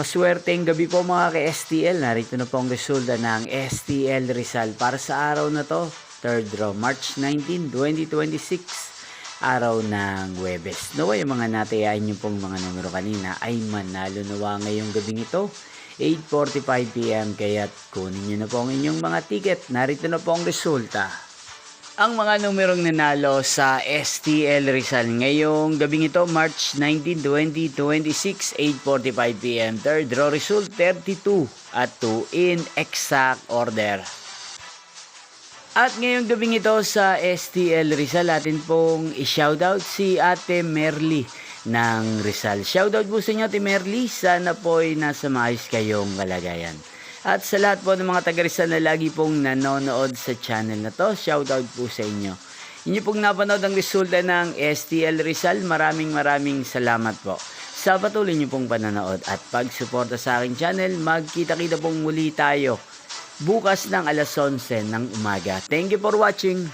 Maswerteng gabi po mga ka-STL. Narito na po ang resulta ng STL Rizal para sa araw na to. Third draw, March 19, 2026. Araw ng Huwebes. Naway yung mga natayain nyo pong mga numero kanina ay manalo nawa ngayong gabing ito. 8:45 PM kaya't kunin nyo na po ang inyong mga ticket. Narito na po ang resulta. Ang mga numerong nanalo sa STL Rizal ngayong gabing ito, March 19, 2026, 8:45 PM. Third draw result, 32 at 2 in exact order. At ngayong gabing ito sa STL Rizal, atin pong i-shoutout si Ate Merly ng Rizal. Shoutout po sa inyo, Ate Merly. Sana po'y nasa maayos kayong kalagayan. At sa lahat po ng mga taga-Rizal na lagi pong nanonood sa channel na to, shoutout po sa inyo. Inyo pong napanood ang resulta ng STL Rizal. Maraming salamat po sa patuloy nyo pong pananood at pagsuporta sa aking channel. Magkita-kita pong muli tayo bukas ng alas 11 ng umaga. Thank you for watching.